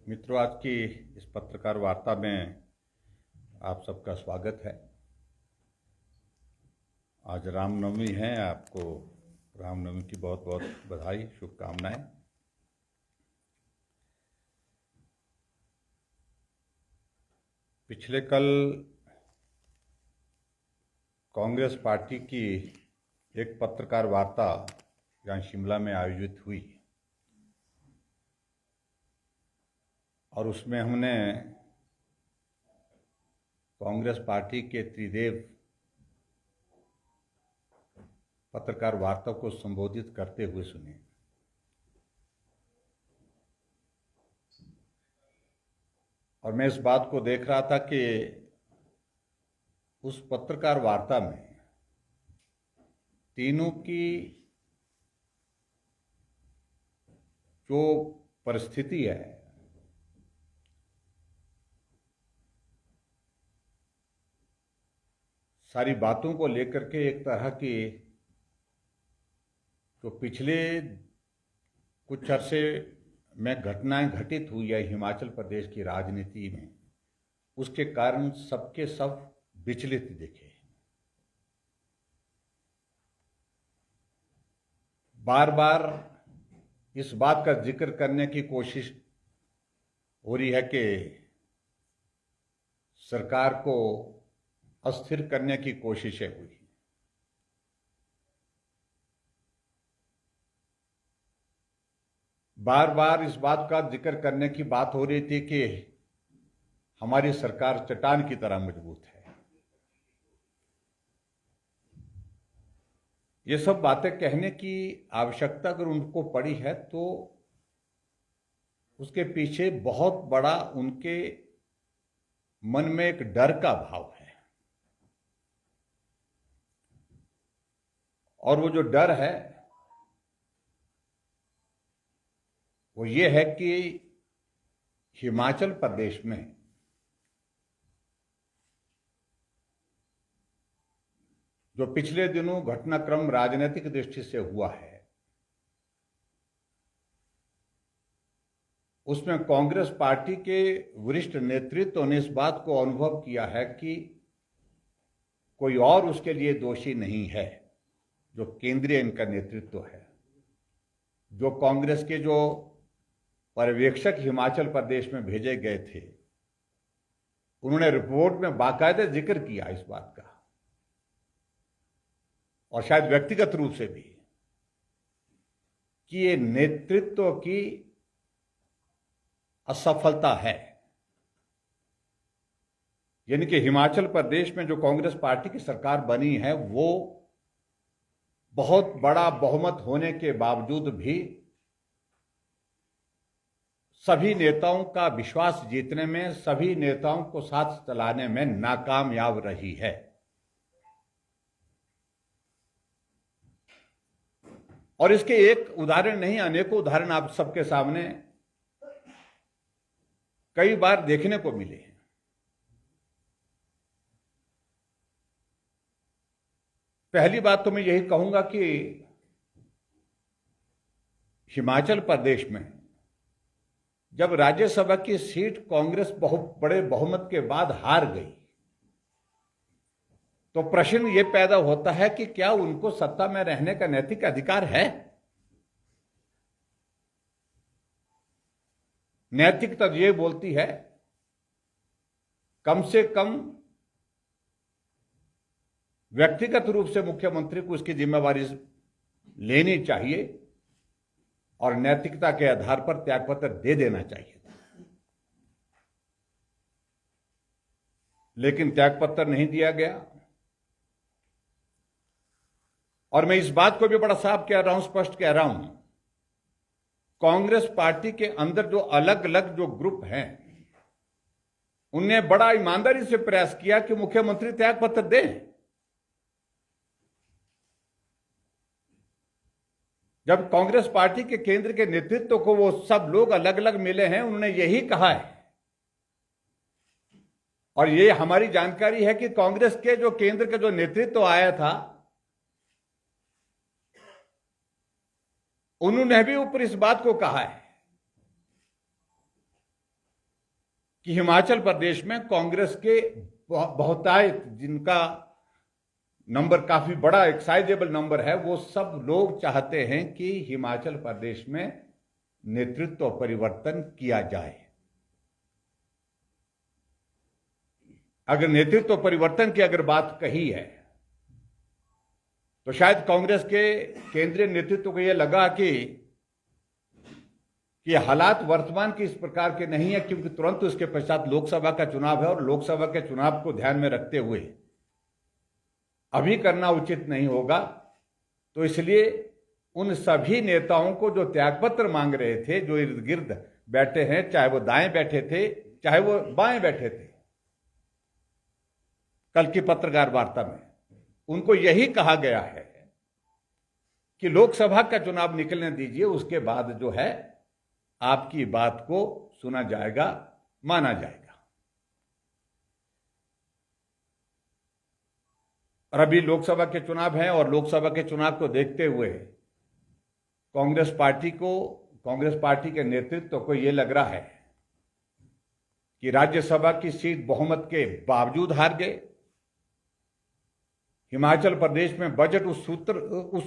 मित्रों, आज की इस पत्रकार वार्ता में आप सबका स्वागत है। आज रामनवमी है। आपको रामनवमी की बहुत बहुत बधाई, शुभकामनाएं। पिछले कल कांग्रेस पार्टी की एक पत्रकार वार्ता यहाँ शिमला में आयोजित हुई और उसमें हमने कांग्रेस पार्टी के त्रिदेव पत्रकार वार्ता को संबोधित करते हुए सुने। और मैं इस बात को देख रहा था कि उस पत्रकार वार्ता में तीनों की जो परिस्थिति है, सारी बातों को लेकर के एक तरह की जो पिछले कुछ अरसे में घटनाएं घटित हुई है हिमाचल प्रदेश की राजनीति में, उसके कारण सबके सब विचलित दिखे। बार बार इस बात का जिक्र करने की कोशिश हो रही है कि सरकार को अस्थिर करने की कोशिशें हुई। बार बार इस बात का जिक्र करने की बात हो रही थी कि हमारी सरकार चट्टान की तरह मजबूत है। ये सब बातें कहने की आवश्यकता अगर उनको पड़ी है तो उसके पीछे बहुत बड़ा उनके मन में एक डर का भाव है। और वो जो डर है वो ये है कि हिमाचल प्रदेश में जो पिछले दिनों घटनाक्रम राजनीतिक दृष्टि से हुआ है, उसमें कांग्रेस पार्टी के वरिष्ठ नेतृत्व ने इस बात को अनुभव किया है कि कोई और उसके लिए दोषी नहीं है। जो केंद्रीय इनका नेतृत्व है, जो कांग्रेस के जो पर्यवेक्षक हिमाचल प्रदेश में भेजे गए थे, उन्होंने रिपोर्ट में बाकायदे जिक्र किया इस बात का, और शायद व्यक्तिगत रूप से भी, कि ये नेतृत्व की असफलता है। यानी कि हिमाचल प्रदेश में जो कांग्रेस पार्टी की सरकार बनी है वो बहुत बड़ा बहुमत होने के बावजूद भी सभी नेताओं का विश्वास जीतने में, सभी नेताओं को साथ चलाने में नाकामयाब रही है। और इसके एक उदाहरण नहीं, अनेकों उदाहरण आप सबके सामने कई बार देखने को मिले हैं। पहली बात तो मैं यही कहूंगा कि हिमाचल प्रदेश में जब राज्यसभा की सीट कांग्रेस बहुत बड़े बहुमत के बाद हार गई, तो प्रश्न यह पैदा होता है कि क्या उनको सत्ता में रहने का नैतिक अधिकार है? नैतिकता ये बोलती है कम से कम व्यक्तिगत रूप से मुख्यमंत्री को उसकी जिम्मेवारी लेनी चाहिए और नैतिकता के आधार पर त्यागपत्र दे देना चाहिए था। लेकिन त्यागपत्र नहीं दिया गया। और मैं इस बात को भी बड़ा साफ कह रहा हूं, स्पष्ट कह रहा हूं, कांग्रेस पार्टी के अंदर जो अलग अलग जो ग्रुप हैं, उनने बड़ा ईमानदारी से प्रयास किया कि मुख्यमंत्री त्यागपत्र दें। जब कांग्रेस पार्टी के केंद्र के नेतृत्व को वो सब लोग अलग अलग मिले हैं, उन्होंने यही कहा है, और ये हमारी जानकारी है कि कांग्रेस के जो केंद्र का जो नेतृत्व आया था, उन्होंने भी ऊपर इस बात को कहा है कि हिमाचल प्रदेश में कांग्रेस के बहुतायत, जिनका नंबर काफी बड़ा, एक साइजेबल नंबर है, वो सब लोग चाहते हैं कि हिमाचल प्रदेश में नेतृत्व परिवर्तन किया जाए। अगर नेतृत्व परिवर्तन की अगर बात कही है तो शायद कांग्रेस के केंद्रीय नेतृत्व को यह लगा कि हालात वर्तमान के इस प्रकार के नहीं है, क्योंकि तुरंत उसके पश्चात लोकसभा का चुनाव है और लोकसभा के चुनाव को ध्यान में रखते हुए अभी करना उचित नहीं होगा। तो इसलिए उन सभी नेताओं को जो त्यागपत्र मांग रहे थे, जो इर्द गिर्द बैठे हैं, चाहे वो दाएं बैठे थे चाहे वो बाएं बैठे थे, कल की पत्रकार वार्ता में उनको यही कहा गया है कि लोकसभा का चुनाव निकलने दीजिए, उसके बाद जो है आपकी बात को सुना जाएगा, माना जाएगा। और अभी लोकसभा के चुनाव हैं और लोकसभा के चुनाव को देखते हुए कांग्रेस पार्टी के नेतृत्व को यह लग रहा है कि राज्यसभा की सीट बहुमत के बावजूद हार गए। हिमाचल प्रदेश में बजट उस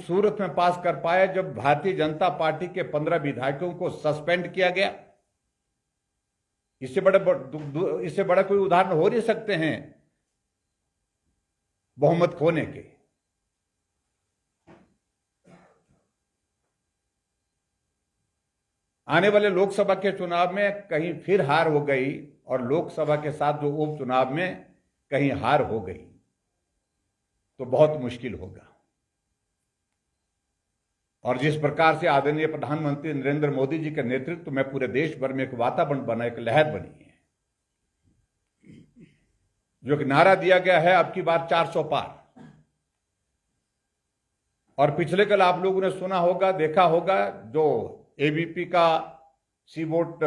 सूरत में पास कर पाया जब भारतीय जनता पार्टी के 15 विधायकों को सस्पेंड किया गया। इससे बड़ा कोई उदाहरण हो नहीं सकते हैं बहुमत खोने के। आने वाले लोकसभा के चुनाव में कहीं फिर हार हो गई और लोकसभा के साथ जो उपचुनाव में कहीं हार हो गई तो बहुत मुश्किल होगा। और जिस प्रकार से आदरणीय प्रधानमंत्री नरेंद्र मोदी जी के नेतृत्व में पूरे देश भर में एक वातावरण बना, एक लहर बनी है, जो एक नारा दिया गया है अब की बार 400 पार। और पिछले कल आप लोगों ने सुना होगा, देखा होगा, जो एबीपी का सी वोट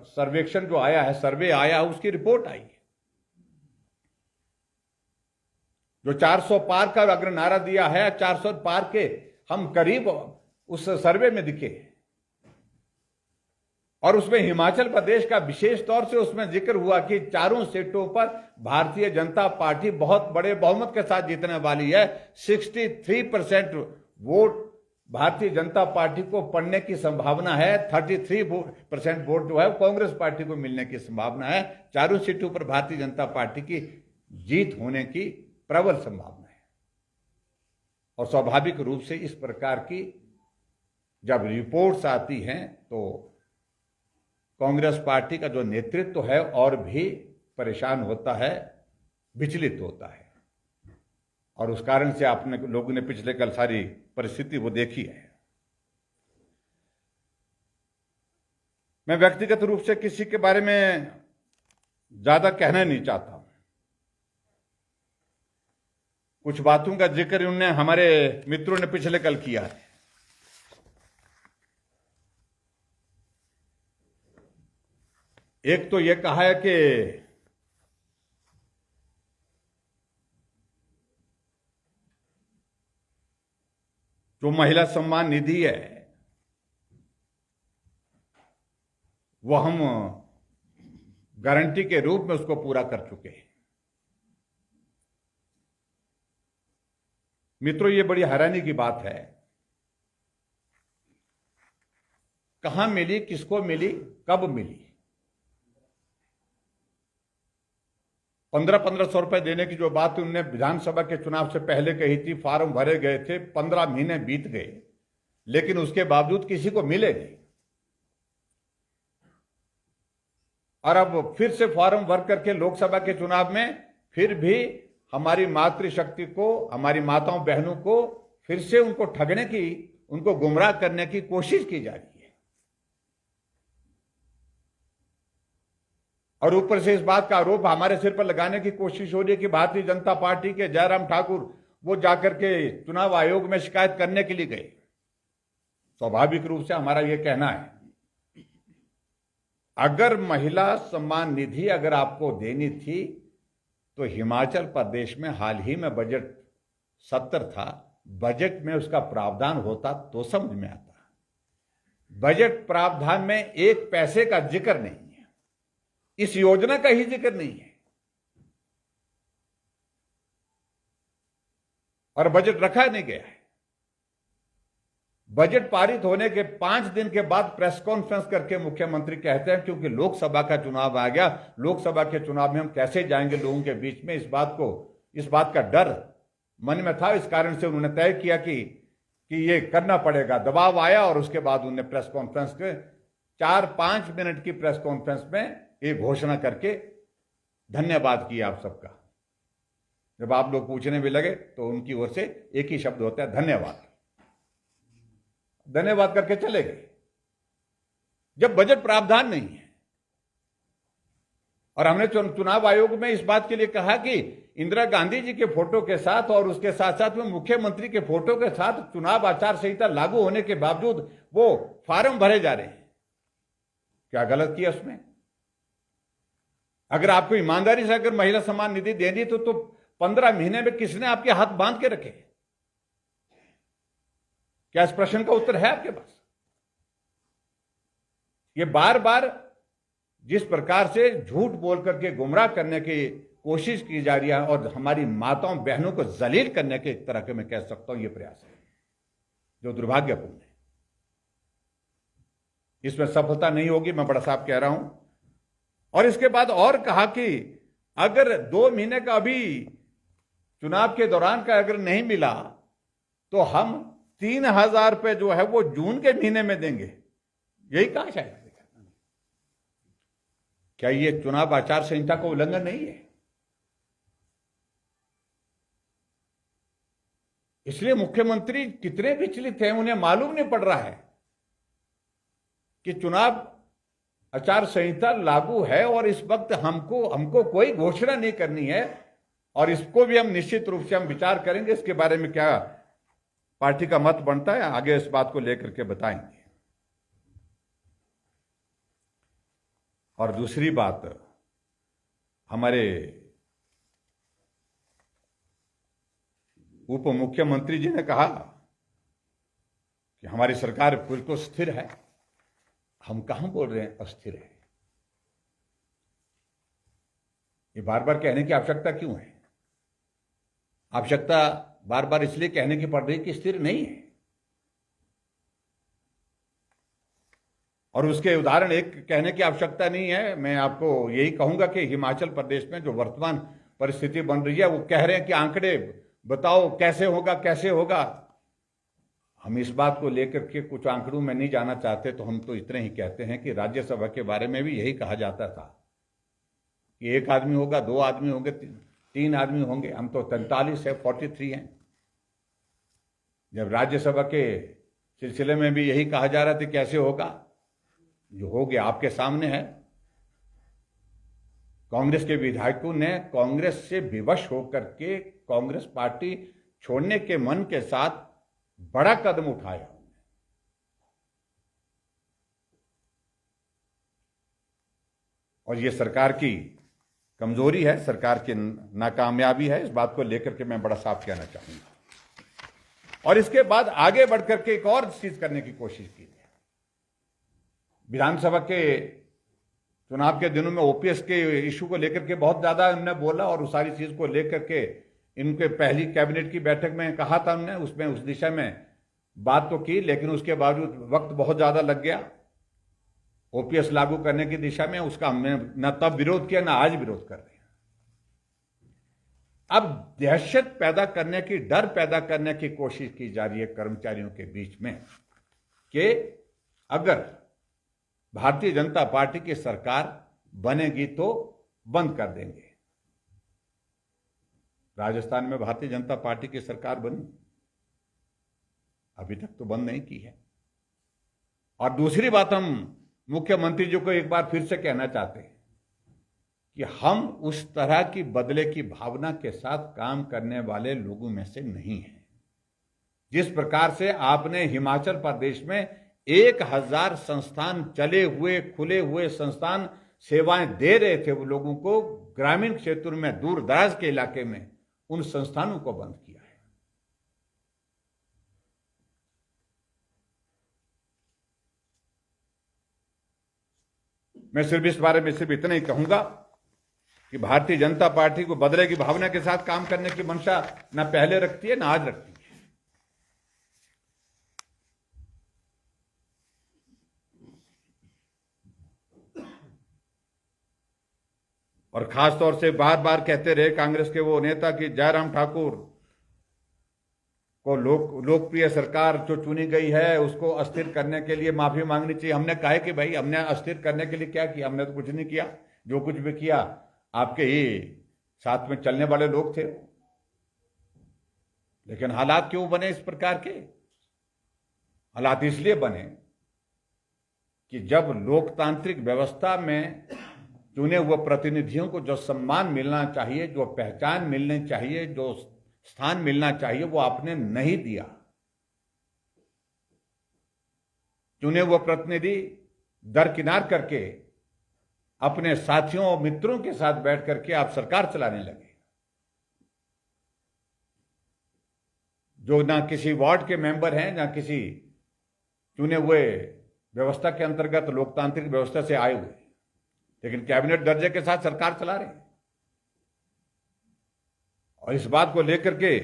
सर्वेक्षण जो आया है, सर्वे आया है, उसकी रिपोर्ट आई है। जो 400 पार का अगर नारा दिया है, 400 पार के हम करीब उस सर्वे में दिखे। और उसमें हिमाचल प्रदेश का विशेष तौर से उसमें जिक्र हुआ कि चारों सीटों पर भारतीय जनता पार्टी बहुत बड़े बहुमत के साथ जीतने वाली है। 63% वोट भारतीय जनता पार्टी को पड़ने की संभावना है, 33% वोट जो है वो कांग्रेस पार्टी को मिलने की संभावना है। चारों सीटों पर भारतीय जनता पार्टी की जीत होने की प्रबल संभावना है। और स्वाभाविक रूप से इस प्रकार की जब रिपोर्ट्स आती हैं तो कांग्रेस पार्टी का जो नेतृत्व है और भी परेशान होता है, विचलित होता है। और उस कारण से आपने लोगों ने पिछले कल सारी परिस्थिति वो देखी है। मैं व्यक्तिगत रूप से किसी के बारे में ज्यादा कहना नहीं चाहता हूं। कुछ बातों का जिक्र उन्होंने, हमारे मित्रों ने पिछले कल किया है। एक तो यह कहा है कि जो महिला सम्मान निधि है वो हम गारंटी के रूप में उसको पूरा कर चुके हैं। मित्रों, ये बड़ी हैरानी की बात है। कहां मिली, किसको मिली, कब मिली? 1500 रुपए देने की जो बात उन्होंने विधानसभा के चुनाव से पहले कही थी, फॉर्म भरे गए थे, 15 महीने बीत गए, लेकिन उसके बावजूद किसी को मिले नहीं। और अब फिर से फॉर्म भर करके लोकसभा के चुनाव में फिर भी हमारी मातृशक्ति को, हमारी माताओं बहनों को फिर से उनको ठगने की, उनको गुमराह करने की कोशिश की जा रही है। और ऊपर से इस बात का आरोप हमारे सिर पर लगाने की कोशिश हो रही है कि भारतीय जनता पार्टी के जयराम ठाकुर वो जाकर के चुनाव आयोग में शिकायत करने के लिए गए। स्वाभाविक रूप से हमारा यह कहना है, अगर महिला सम्मान निधि अगर आपको देनी थी तो हिमाचल प्रदेश में हाल ही में बजट सत्र था, बजट में उसका प्रावधान होता तो समझ में आता। बजट प्रावधान में एक पैसे का जिक्र नहीं है। इस योजना का ही जिक्र नहीं है। और बजट रखा नहीं गया है। बजट पारित होने के 5 दिन के बाद प्रेस कॉन्फ्रेंस करके मुख्यमंत्री कहते हैं क्योंकि लोकसभा का चुनाव आ गया, लोकसभा के चुनाव में हम कैसे जाएंगे लोगों के बीच में, इस बात का डर मन में था। इस कारण से उन्होंने तय किया कि ये करना पड़ेगा। दबाव आया और उसके बाद उन्होंने प्रेस कॉन्फ्रेंस के 4-5 मिनट की प्रेस कॉन्फ्रेंस में ये घोषणा करके धन्यवाद किया आप सबका। जब आप लोग पूछने भी लगे तो उनकी ओर से एक ही शब्द होता है, धन्यवाद। धन्यवाद करके चले गए। जब बजट प्रावधान नहीं है और हमने चुनाव आयोग में इस बात के लिए कहा कि इंदिरा गांधी जी के फोटो के साथ और उसके साथ साथ में मुख्यमंत्री के फोटो के साथ चुनाव आचार संहिता लागू होने के बावजूद वो फार्म भरे जा रहे हैं, क्या गलत किया उसमें? अगर आपको ईमानदारी से अगर महिला सम्मान निधि देनी तो 15 महीने में किसने आपके हाथ बांध के रखे? क्या इस प्रश्न का उत्तर है आपके पास? ये बार बार जिस प्रकार से झूठ बोल करके गुमराह करने की कोशिश की जा रही है और हमारी माताओं बहनों को जलील करने के एक तरह के मैं कह सकता हूं, ये प्रयास है जो दुर्भाग्यपूर्ण है। इसमें सफलता नहीं होगी, मैं बड़ा साफ कह रहा हूं। और इसके बाद और कहा कि अगर 2 महीने का अभी चुनाव के दौरान का अगर नहीं मिला तो हम 3,000 रुपए जो है वो जून के महीने में देंगे। यही कहा शायद। क्या ये चुनाव आचार संहिता का उल्लंघन नहीं है? इसलिए मुख्यमंत्री कितने विचलित हैं, उन्हें मालूम नहीं पड़ रहा है कि चुनाव आचार संहिता लागू है और इस वक्त हमको कोई घोषणा नहीं करनी है। और इसको भी हम निश्चित रूप से हम विचार करेंगे, इसके बारे में क्या पार्टी का मत बनता है आगे इस बात को लेकर के बताएंगे। और दूसरी बात, हमारे उप मुख्यमंत्री जी ने कहा कि हमारी सरकार बिल्कुल स्थिर है। हम कहां बोल रहे हैं अस्थिर है? ये बार बार कहने की आवश्यकता क्यों है? आवश्यकता बार बार इसलिए कहने की पड़ रही कि स्थिर नहीं है। और उसके उदाहरण एक कहने की आवश्यकता नहीं है। मैं आपको यही कहूंगा कि हिमाचल प्रदेश में जो वर्तमान परिस्थिति बन रही है, वो कह रहे हैं कि आंकड़े बताओ कैसे होगा कैसे होगा। हम इस बात को लेकर के कुछ आंकड़ों में नहीं जाना चाहते, तो हम तो इतने ही कहते हैं कि राज्यसभा के बारे में भी यही कहा जाता था कि 1 आदमी होगा, 2 आदमी होंगे, 3 आदमी होंगे। हम तो 43 है, 43 हैं। जब राज्यसभा के सिलसिले में भी यही कहा जा रहा था कैसे होगा, जो हो गया आपके सामने है। कांग्रेस के विधायकों ने कांग्रेस से विवश होकर के कांग्रेस पार्टी छोड़ने के मन के साथ बड़ा कदम उठाया। और ये सरकार की कमजोरी है, सरकार की नाकामयाबी है। इस बात को लेकर के मैं बड़ा साफ कहना चाहूंगा। और इसके बाद आगे बढ़कर के एक और चीज करने की कोशिश की है। विधानसभा के चुनाव के दिनों में ओपीएस के इशू को लेकर के बहुत ज्यादा हमने बोला और उस सारी चीज को लेकर के इनके पहली कैबिनेट की बैठक में कहा था हमने, उसमें उस दिशा में बात तो की, लेकिन उसके बावजूद वक्त बहुत ज्यादा लग गया ओपीएस लागू करने की दिशा में। उसका हमने न तब विरोध किया, न आज विरोध कर रहे हैं। अब दहशत पैदा करने की, डर पैदा करने की कोशिश की जा रही है कर्मचारियों के बीच में कि अगर भारतीय जनता पार्टी की सरकार बनेगी तो बंद कर देंगे। राजस्थान में भारतीय जनता पार्टी की सरकार बनी, अभी तक तो बंद नहीं की है। और दूसरी बात, हम मुख्यमंत्री जी को एक बार फिर से कहना चाहते हैं कि हम उस तरह की बदले की भावना के साथ काम करने वाले लोगों में से नहीं हैं। जिस प्रकार से आपने हिमाचल प्रदेश में 1,000 संस्थान चले हुए, खुले हुए संस्थान सेवाएं दे रहे थे वो लोगों को, ग्रामीण क्षेत्र में, दूर दराज के इलाके में उन संस्थानों को बंद किया है। मैं सिर्फ इस बारे में सिर्फ इतना ही कहूंगा कि भारतीय जनता पार्टी को बदले की भावना के साथ काम करने की मंशा ना पहले रखती है ना आज रखती है। और खास तौर से बार बार कहते रहे कांग्रेस के वो नेता कि जयराम ठाकुर को लोकप्रिय सरकार जो चुनी गई है उसको अस्थिर करने के लिए माफी मांगनी चाहिए। हमने कहा कि भाई हमने अस्थिर करने के लिए क्या किया? हमने तो कुछ नहीं किया। जो कुछ भी किया आपके ही साथ में चलने वाले लोग थे। लेकिन हालात क्यों बने इस प्रकार के? हालात इसलिए बने कि जब लोकतांत्रिक व्यवस्था में चुने हुए प्रतिनिधियों को जो सम्मान मिलना चाहिए, जो पहचान मिलनी चाहिए, जो स्थान मिलना चाहिए, वो आपने नहीं दिया। चुने हुए प्रतिनिधि दरकिनार करके अपने साथियों और मित्रों के साथ बैठ करके आप सरकार चलाने लगे। जो ना किसी वार्ड के मेंबर हैं, ना किसी चुने हुए व्यवस्था के अंतर्गत लोकतांत्रिक व्यवस्था से आए हुए, लेकिन कैबिनेट दर्जे के साथ सरकार चला रहे हैं। और इस बात को लेकर के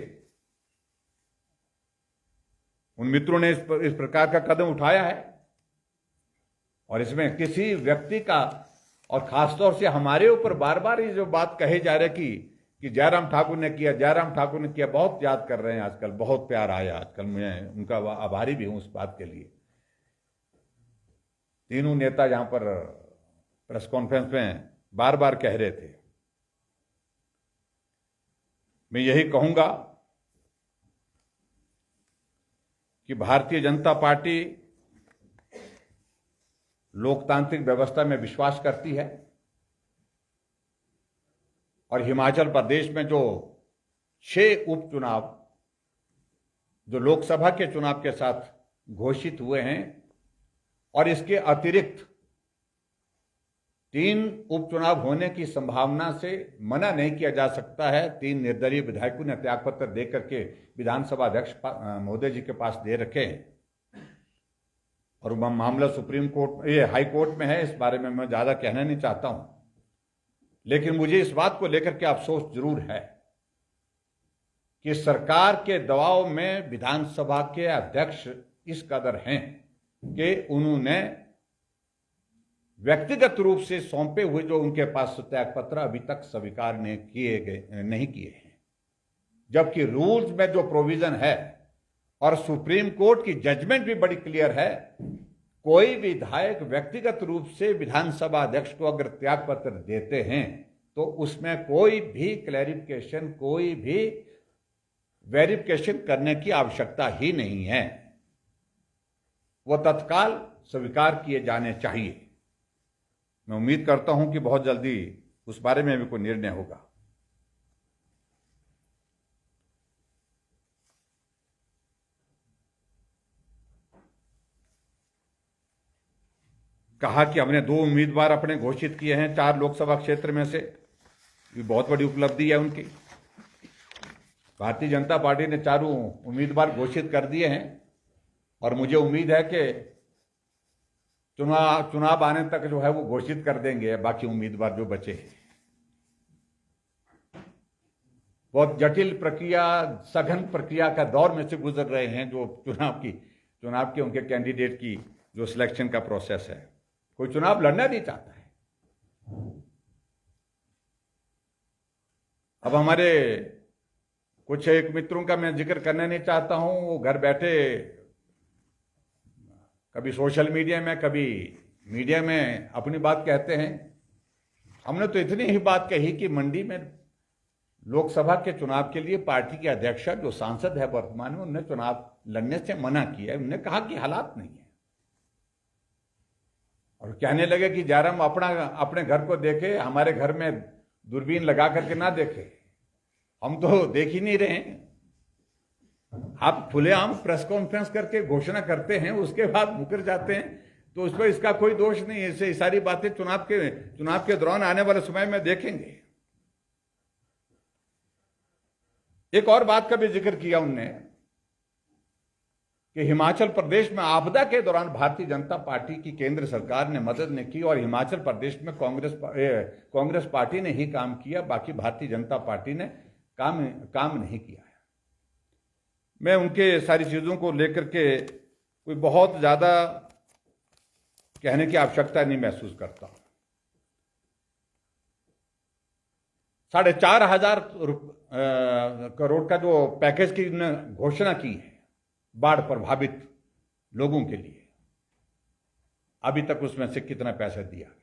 उन मित्रों ने इस प्रकार का कदम उठाया है। और इसमें किसी व्यक्ति का, और खासतौर से हमारे ऊपर बार बार ये जो बात कही जा रही है कि जयराम ठाकुर ने किया, जयराम ठाकुर ने किया, बहुत याद कर रहे हैं आजकल, बहुत प्यार आया आजकल। मैं उनका आभारी भी हूं उस बात के लिए। तीनों नेता यहां पर प्रेस कॉन्फ्रेंस में बार बार कह रहे थे। मैं यही कहूंगा कि भारतीय जनता पार्टी लोकतांत्रिक व्यवस्था में विश्वास करती है। और हिमाचल प्रदेश में जो 6 उपचुनाव जो लोकसभा के चुनाव के साथ घोषित हुए हैं, और इसके अतिरिक्त 3 उपचुनाव होने की संभावना से मना नहीं किया जा सकता है। 3 निर्दलीय विधायकों ने त्यागपत्र देकर के विधानसभा अध्यक्ष महोदय जी के पास दे रखे हैं। और मामला सुप्रीम कोर्ट, ये हाई कोर्ट में है। इस बारे में मैं ज्यादा कहना नहीं चाहता हूं, लेकिन मुझे इस बात को लेकर के अफसोस जरूर है कि सरकार के दबाव में विधानसभा के अध्यक्ष इस कदर हैं कि उन्होंने व्यक्तिगत रूप से सौंपे हुए जो उनके पास त्यागपत्र अभी तक स्वीकार नहीं किए हैं। जबकि रूल्स में जो प्रोविजन है और सुप्रीम कोर्ट की जजमेंट भी बड़ी क्लियर है, कोई विधायक व्यक्तिगत रूप से विधानसभा अध्यक्ष को अगर त्यागपत्र देते हैं तो उसमें कोई भी क्लैरिफिकेशन, कोई भी वेरिफिकेशन करने की आवश्यकता ही नहीं है। वो तत्काल स्वीकार किए जाने चाहिए। मैं उम्मीद करता हूं कि बहुत जल्दी उस बारे में भी कोई निर्णय होगा। कहा कि हमने 2 उम्मीदवार अपने घोषित किए हैं 4 लोकसभा क्षेत्र में से। ये बहुत बड़ी उपलब्धि है उनकी। भारतीय जनता पार्टी ने 4 उम्मीदवार घोषित कर दिए हैं और मुझे उम्मीद है कि चुनाव आने तक जो है वो घोषित कर देंगे बाकी उम्मीदवार जो बचे हैं। बहुत जटिल प्रक्रिया, सघन प्रक्रिया का दौर में से गुजर रहे हैं जो चुनाव के उनके कैंडिडेट की जो सिलेक्शन का प्रोसेस है। कोई चुनाव लड़ना नहीं चाहता है। अब हमारे कुछ एक मित्रों का मैं जिक्र करना नहीं चाहता हूं, वो घर बैठे कभी सोशल मीडिया में, कभी मीडिया में अपनी बात कहते हैं। हमने तो इतनी ही बात कही कि मंडी में लोकसभा के चुनाव के लिए पार्टी के अध्यक्ष जो सांसद है वर्तमान में, उन्होंने चुनाव लड़ने से मना किया है। उन्होंने कहा कि हालात नहीं है, और कहने लगे कि जयराम अपने घर को देखे, हमारे घर में दूरबीन लगा करके ना देखे। हम तो देख ही नहीं रहे हैं। आप खुलेआम प्रेस कॉन्फ्रेंस करके घोषणा करते हैं, उसके बाद मुकर जाते हैं, तो उस पर इसका कोई दोष नहीं है। इससे सारी बातें चुनाव के दौरान आने वाले समय में देखेंगे। एक और बात का भी जिक्र किया उनने कि हिमाचल प्रदेश में आपदा के दौरान भारतीय जनता पार्टी की केंद्र सरकार ने मदद नहीं की और हिमाचल प्रदेश में कांग्रेस पार्टी ने ही काम किया, बाकी भारतीय जनता पार्टी ने काम नहीं किया है। मैं उनके सारी चीजों को लेकर के कोई बहुत ज्यादा कहने की आवश्यकता नहीं महसूस करता। 4,500 करोड़ का जो पैकेज की घोषणा की है बाढ़ प्रभावित लोगों के लिए, अभी तक उसमें से कितना पैसा दिया गया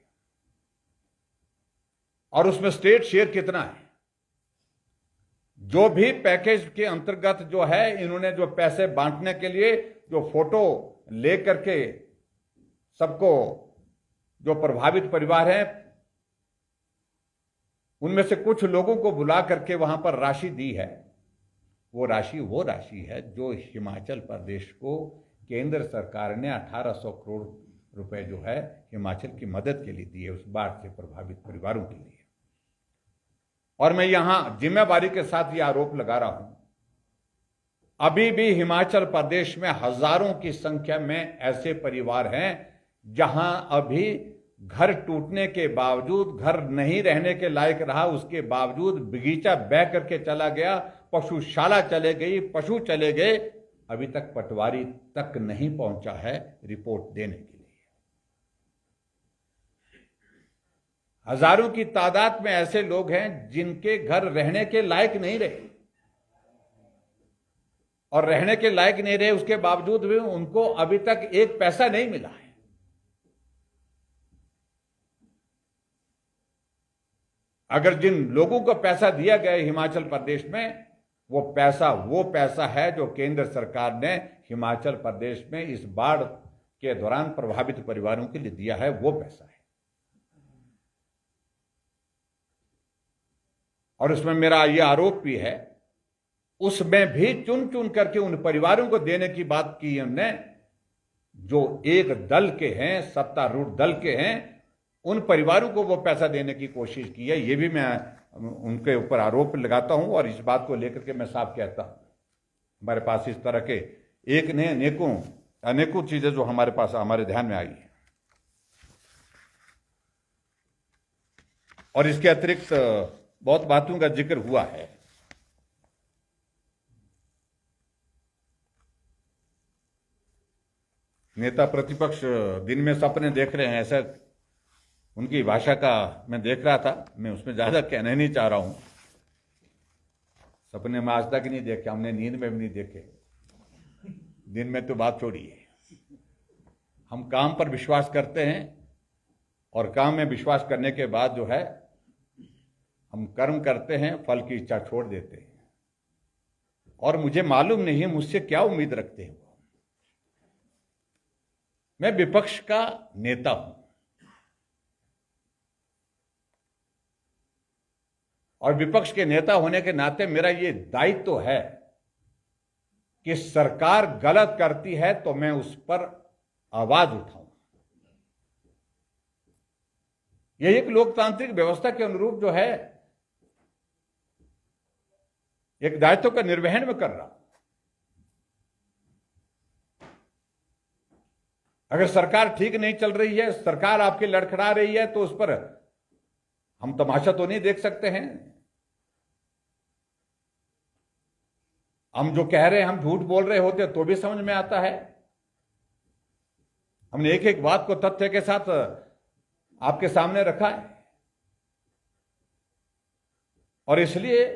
और उसमें स्टेट शेयर कितना है? जो भी पैकेज के अंतर्गत जो है, इन्होंने जो पैसे बांटने के लिए जो फोटो ले करके सबको, जो प्रभावित परिवार हैं उनमें से कुछ लोगों को बुला करके वहां पर राशि दी है, वो राशि है जो हिमाचल प्रदेश को केंद्र सरकार ने 1800 करोड़ रुपए जो है हिमाचल की मदद के लिए दिए उस बाढ़ से प्रभावित परिवारों के लिए। और मैं यहां जिम्मेवारी के साथ ये आरोप लगा रहा हूं, अभी भी हिमाचल प्रदेश में हजारों की संख्या में ऐसे परिवार हैं जहां अभी घर टूटने के बावजूद, घर नहीं रहने के लायक रहा, उसके बावजूद बगीचा बह करके चला गया, पशुशाला चले गई, पशु चले गए, अभी तक पटवारी तक नहीं पहुंचा है रिपोर्ट देने के लिए। हजारों की तादाद में ऐसे लोग हैं जिनके घर रहने के लायक नहीं रहे, और रहने के लायक नहीं रहे उसके बावजूद भी उनको अभी तक एक पैसा नहीं मिला है। अगर जिन लोगों को पैसा दिया गया हिमाचल प्रदेश में, वो पैसा है जो केंद्र सरकार ने हिमाचल प्रदेश में इस बाढ़ के दौरान प्रभावित परिवारों के लिए दिया है, वो पैसा है। और उसमें मेरा ये आरोप भी है, उसमें भी चुन चुन करके उन परिवारों को देने की बात की हमने जो एक दल के हैं, सत्तारूढ़ दल के हैं, उन परिवारों को वो पैसा देने की कोशिश की है। ये भी मैं उनके ऊपर आरोप लगाता हूं और इस बात को लेकर के मैं साफ कहता हूं, हमारे पास इस तरह के एक ने अनेकों चीजें जो हमारे पास हमारे ध्यान में आई है। और इसके अतिरिक्त बहुत बातों का जिक्र हुआ है। नेता प्रतिपक्ष दिन में सपने देख रहे हैं, ऐसा उनकी भाषा का मैं देख रहा था। मैं उसमें ज्यादा कहना नहीं चाह रहा हूं। सपने में आज तक नहीं देखे, हमने नींद में भी नहीं देखे, दिन में तो बात छोड़िए। हम काम पर विश्वास करते हैं और काम में विश्वास करने के बाद जो है हम कर्म करते हैं, फल की इच्छा छोड़ देते हैं। और मुझे मालूम नहीं है मुझसे क्या उम्मीद रखते हैं। मैं विपक्ष का नेता हूं और विपक्ष के नेता होने के नाते मेरा ये दायित्व तो है कि सरकार गलत करती है तो मैं उस पर आवाज उठाऊं। यह एक लोकतांत्रिक व्यवस्था के अनुरूप जो है एक दायित्व का निर्वहन में कर रहा हूं। अगर सरकार ठीक नहीं चल रही है, सरकार आपकी लड़खड़ा रही है, तो उस पर हम तमाशा तो नहीं देख सकते हैं। हम जो कह रहे हैं, हम झूठ बोल रहे होते तो भी समझ में आता है। हमने एक एक बात को तथ्य के साथ आपके सामने रखा है और इसलिए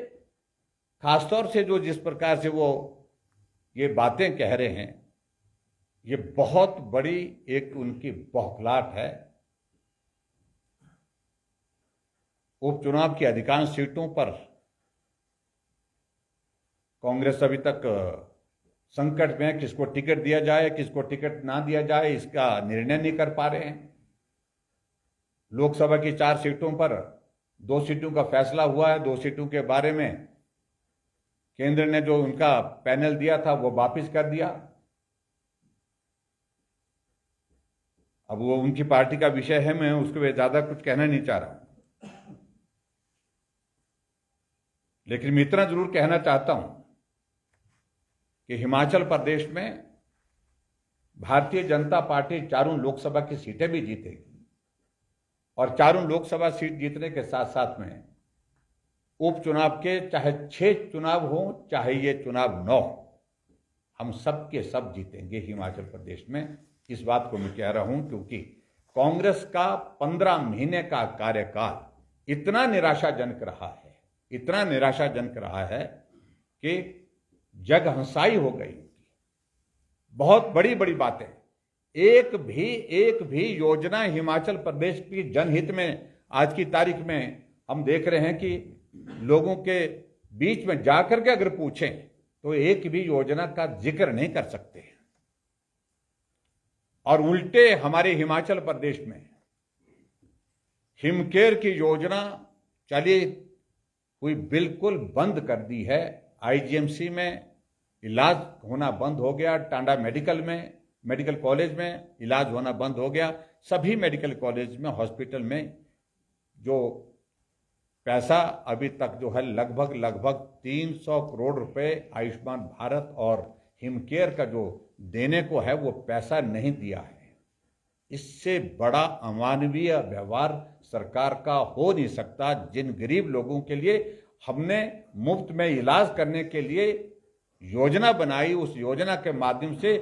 खासतौर से जो जिस प्रकार से वो ये बातें कह रहे हैं, ये बहुत बड़ी एक उनकी बौखलाहट है। उपचुनाव की अधिकांश सीटों पर कांग्रेस अभी तक संकट में, किसको टिकट दिया जाए किसको टिकट ना दिया जाए इसका निर्णय नहीं कर पा रहे हैं। लोकसभा की 4 सीटों पर 2 सीटों का फैसला हुआ है। 2 सीटों के बारे में केंद्र ने जो उनका पैनल दिया था वो वापस कर दिया। अब वो उनकी पार्टी का विषय है, मैं उसको ज्यादा कुछ कहना नहीं चाह रहा, लेकिन मैं इतना जरूर कहना चाहता हूं कि हिमाचल प्रदेश में भारतीय जनता पार्टी चारों लोकसभा की सीटें भी जीतेगी और चारों लोकसभा सीट जीतने के साथ साथ में उपचुनाव के चाहे 6 चुनाव हो चाहे ये चुनाव 9, हम सब के सब जीतेंगे हिमाचल प्रदेश में। इस बात को मैं कह रहा हूं क्योंकि कांग्रेस का 15 महीने का कार्यकाल इतना निराशाजनक रहा है, इतना निराशाजनक रहा है कि जग हंसाई हो गई। बहुत बड़ी बड़ी बातें, एक भी योजना हिमाचल प्रदेश की जनहित में आज की तारीख में हम देख रहे हैं कि लोगों के बीच में जाकर के अगर पूछें तो एक भी योजना का जिक्र नहीं कर सकते। और उल्टे हमारे हिमाचल प्रदेश में हिमकेयर की योजना चली हुई बिल्कुल बंद कर दी है। आईजीएमसी में इलाज होना बंद हो गया, टांडा मेडिकल कॉलेज में इलाज होना बंद हो गया। सभी मेडिकल कॉलेज में, हॉस्पिटल में जो पैसा अभी तक जो है लगभग 300 करोड़ रुपए आयुष्मान भारत और हिमकेयर का जो देने को है वो पैसा नहीं दिया है। इससे बड़ा अमानवीय व्यवहार सरकार का हो नहीं सकता। जिन गरीब लोगों के लिए हमने मुफ्त में इलाज करने के लिए योजना बनाई, उस योजना के माध्यम से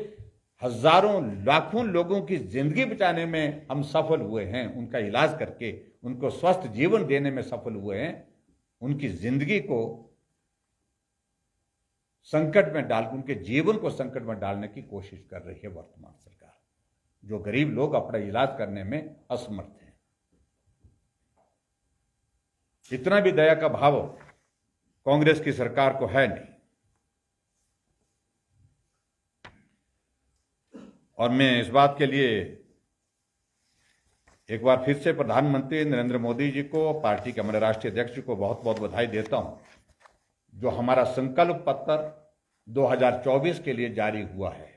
हजारों लाखों लोगों की जिंदगी बचाने में हम सफल हुए हैं, उनका इलाज करके उनको स्वस्थ जीवन देने में सफल हुए हैं। उनकी जिंदगी को संकट में डाल, उनके जीवन को संकट में डालने की कोशिश कर रही है वर्तमान सरकार, जो गरीब लोग अपना इलाज करने में असमर्थ हैं। इतना भी दया का भाव कांग्रेस की सरकार को है नहीं। और मैं इस बात के लिए एक बार फिर से प्रधानमंत्री नरेंद्र मोदी जी को, पार्टी के हमारे राष्ट्रीय अध्यक्ष जी को बहुत बहुत बधाई देता हूं, जो हमारा संकल्प पत्र 2024 के लिए जारी हुआ है,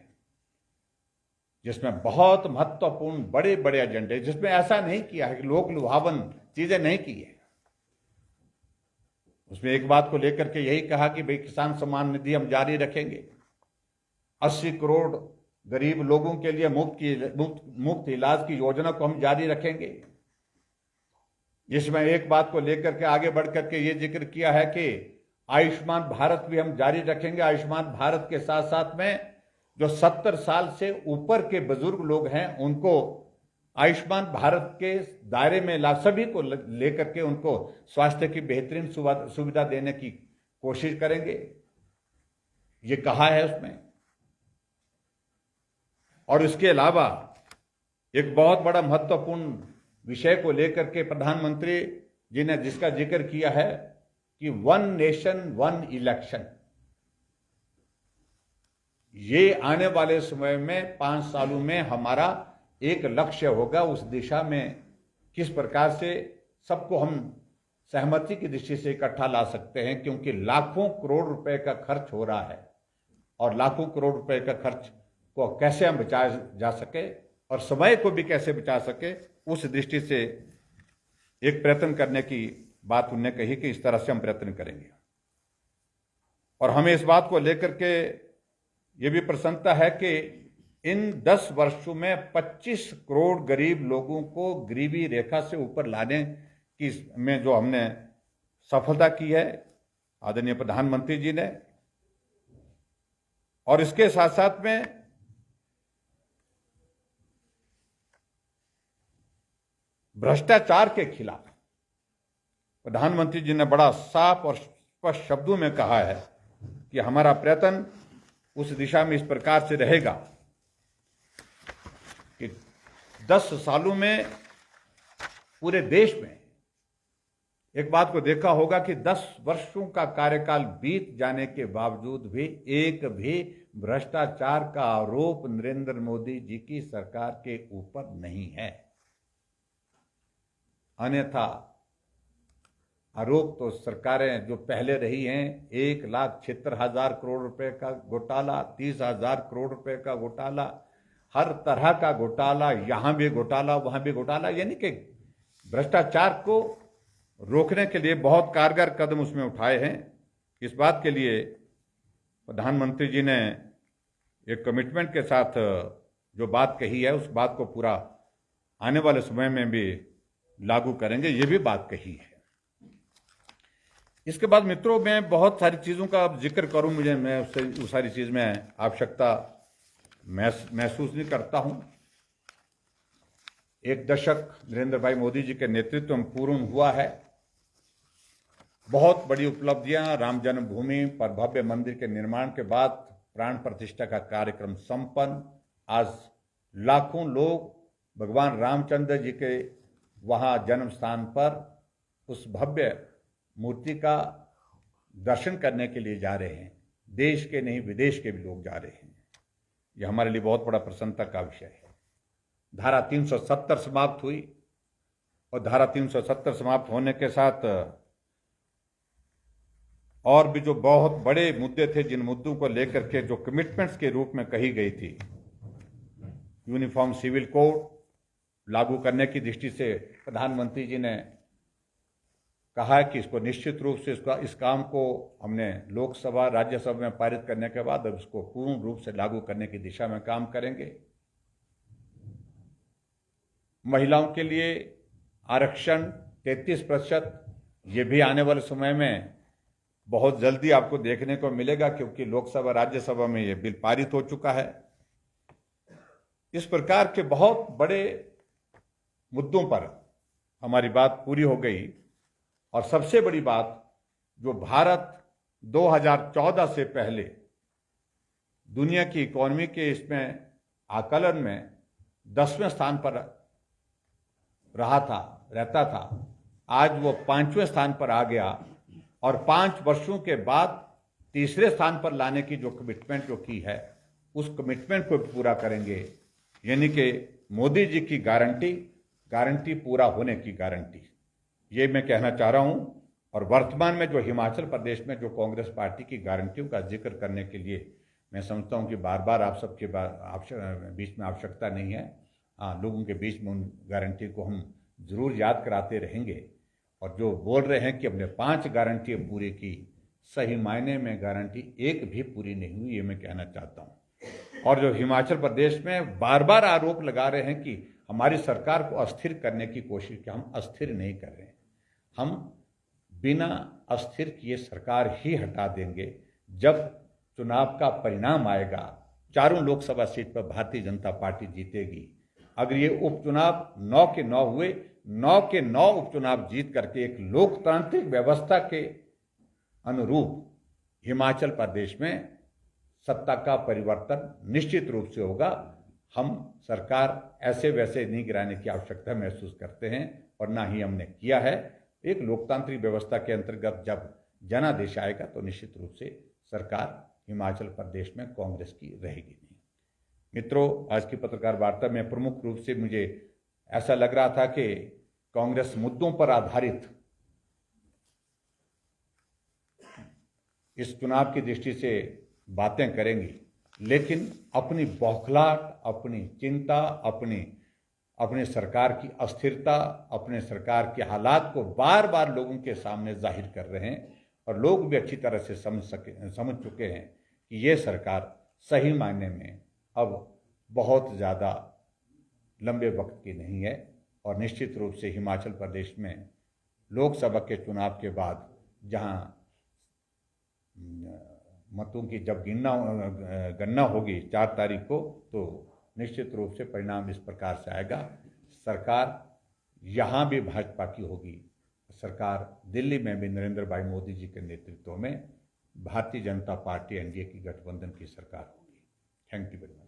जिसमें बहुत महत्वपूर्ण बड़े बड़े एजेंडे, जिसमें ऐसा नहीं किया है कि लोक लुभावन चीजें नहीं की है। उसमें एक बात को लेकर के यही कहा कि भाई किसान सम्मान निधि हम जारी रखेंगे, 80 करोड़ गरीब लोगों के लिए मुफ्त इलाज की योजना को हम जारी रखेंगे। इसमें एक बात को लेकर के आगे बढ़ करके ये जिक्र किया है कि आयुष्मान भारत भी हम जारी रखेंगे। आयुष्मान भारत के साथ साथ में जो 70 साल से ऊपर के बुजुर्ग लोग हैं उनको आयुष्मान भारत के दायरे में सभी को लेकर के उनको स्वास्थ्य की बेहतरीन सुविधा देने की कोशिश करेंगे, ये कहा है उसमें। और इसके अलावा एक बहुत बड़ा महत्वपूर्ण विषय को लेकर के प्रधानमंत्री जी ने जिसका जिक्र किया है कि 1 नेशन 1 इलेक्शन, ये आने वाले समय में 5 सालों में हमारा एक लक्ष्य होगा। उस दिशा में किस प्रकार से सबको हम सहमति की दृष्टि से इकट्ठा ला सकते हैं, क्योंकि लाखों करोड़ रुपए का खर्च हो रहा है और लाखों करोड़ रुपए का खर्च को कैसे हम बचाया जा सके और समय को भी कैसे बचा सके, उस दृष्टि से एक प्रयत्न करने की बात उन्होंने कही कि इस तरह से हम प्रयत्न करेंगे। और हमें इस बात को लेकर के ये भी प्रसन्नता है कि इन 10 वर्षों में 25 करोड़ गरीब लोगों को गरीबी रेखा से ऊपर लाने की में जो हमने सफलता की है आदरणीय प्रधानमंत्री जी ने। और इसके साथ साथ में भ्रष्टाचार के खिलाफ प्रधानमंत्री जी ने बड़ा साफ और स्पष्ट शब्दों में कहा है कि हमारा प्रयत्न उस दिशा में इस प्रकार से रहेगा कि 10 सालों में पूरे देश में एक बात को देखा होगा कि 10 वर्षों का कार्यकाल बीत जाने के बावजूद भी एक भी भ्रष्टाचार का आरोप नरेंद्र मोदी जी की सरकार के ऊपर नहीं है। अन्यथा आरोप तो सरकारें जो पहले रही हैं, 1,76,000 करोड़ रुपए का घोटाला, 30,000 करोड़ रुपए का घोटाला, हर तरह का घोटाला, यहां भी घोटाला वहां भी घोटाला, यानी कि भ्रष्टाचार को रोकने के लिए बहुत कारगर कदम उसमें उठाए हैं। इस बात के लिए प्रधानमंत्री जी ने एक कमिटमेंट के साथ जो बात कही है उस बात को पूरा आने वाले समय में भी लागू करेंगे, ये भी बात कही है। इसके बाद मित्रों, मैं बहुत सारी चीज़ों का अब जिक्र करूं, मैं उस सारी चीज़ में आवश्यकता महसूस नहीं करता हूं। एक दशक नरेंद्र भाई मोदी जी के नेतृत्व में पूर्ण हुआ है। बहुत बड़ी उपलब्धियां, राम जन्मभूमि पर भव्य मंदिर के निर्माण के बाद प्राण प्रतिष्ठा का कार्यक्रम संपन्न। आज लाखों लोग भगवान रामचंद्र जी के वहां जन्म स्थान पर उस भव्य मूर्ति का दर्शन करने के लिए जा रहे हैं। देश के नहीं, विदेश के भी लोग जा रहे हैं। यह हमारे लिए बहुत बड़ा प्रसन्नता का विषय है। धारा 370 समाप्त हुई और धारा 370 समाप्त होने के साथ और भी जो बहुत बड़े मुद्दे थे, जिन मुद्दों को लेकर के जो कमिटमेंट्स के रूप में कही गई थी, यूनिफॉर्म सिविल कोड लागू करने की दृष्टि से प्रधानमंत्री जी ने कहा कि इसको निश्चित रूप से इस काम को हमने लोकसभा राज्यसभा में पारित करने के बाद अब इसको पूर्ण रूप से लागू करने की दिशा में काम करेंगे। महिलाओं के लिए आरक्षण 33%, ये भी आने वाले समय में बहुत जल्दी आपको देखने को मिलेगा, क्योंकि लोकसभा राज्यसभा में ये बिल पारित हो चुका है। इस प्रकार के बहुत बड़े मुद्दों पर हमारी बात पूरी हो गई। और सबसे बड़ी बात, जो भारत 2014 से पहले दुनिया की इकोनॉमी के इसमें आकलन में 10वें स्थान पर रहता था, आज वो 5वें स्थान पर आ गया और 5 वर्षों के बाद तीसरे स्थान पर लाने की जो कमिटमेंट जो की है, उस कमिटमेंट को पूरा करेंगे। यानी कि मोदी जी की गारंटी पूरा होने की गारंटी, ये मैं कहना चाह रहा हूं। और वर्तमान में जो हिमाचल प्रदेश में जो कांग्रेस पार्टी की गारंटियों का जिक्र करने के लिए मैं समझता हूं कि बार बार आप सबके बीच में आवश्यकता नहीं है। हाँ, लोगों के बीच में उन गारंटी को हम जरूर याद कराते रहेंगे। और जो बोल रहे हैं कि हमने 5 गारंटियां पूरी की, सही मायने में गारंटी एक भी पूरी नहीं हुई, ये मैं कहना चाहता हूँ। और जो हिमाचल प्रदेश में बार बार आरोप लगा रहे हैं कि हमारी सरकार को अस्थिर करने की कोशिश की, हम अस्थिर नहीं कर रहे हैं। हम बिना अस्थिर किए सरकार ही हटा देंगे जब चुनाव का परिणाम आएगा। चारों लोकसभा सीट पर भारतीय जनता पार्टी जीतेगी। अगर ये उपचुनाव 9 के 9 हुए, 9 के 9 उपचुनाव जीत करके एक लोकतांत्रिक व्यवस्था के अनुरूप हिमाचल प्रदेश में सत्ता का परिवर्तन निश्चित रूप से होगा। हम सरकार ऐसे वैसे नहीं गिराने की आवश्यकता महसूस करते हैं और ना ही हमने किया है। एक लोकतांत्रिक व्यवस्था के अंतर्गत जब जनादेश आएगा तो निश्चित रूप से सरकार हिमाचल प्रदेश में कांग्रेस की रहेगी नहीं। मित्रों, आज की पत्रकार वार्ता में प्रमुख रूप से मुझे ऐसा लग रहा था कि कांग्रेस मुद्दों पर आधारित इस चुनाव की दृष्टि से बातें करेंगी, लेकिन अपनी बौखलाहट, अपनी चिंता, अपने सरकार की अस्थिरता, अपने सरकार के हालात को बार बार लोगों के सामने जाहिर कर रहे हैं। और लोग भी अच्छी तरह से समझ चुके हैं कि ये सरकार सही मायने में अब बहुत ज़्यादा लंबे वक्त की नहीं है। और निश्चित रूप से हिमाचल प्रदेश में लोकसभा के चुनाव के बाद जहां मतों की जब गणना होगी 4 तारीख को, तो निश्चित रूप से परिणाम इस प्रकार से आएगा। सरकार यहाँ भी भाजपा की होगी, सरकार दिल्ली में भी नरेंद्र भाई मोदी जी के नेतृत्व में भारतीय जनता पार्टी एनडीए की गठबंधन की सरकार होगी। Thank you very much.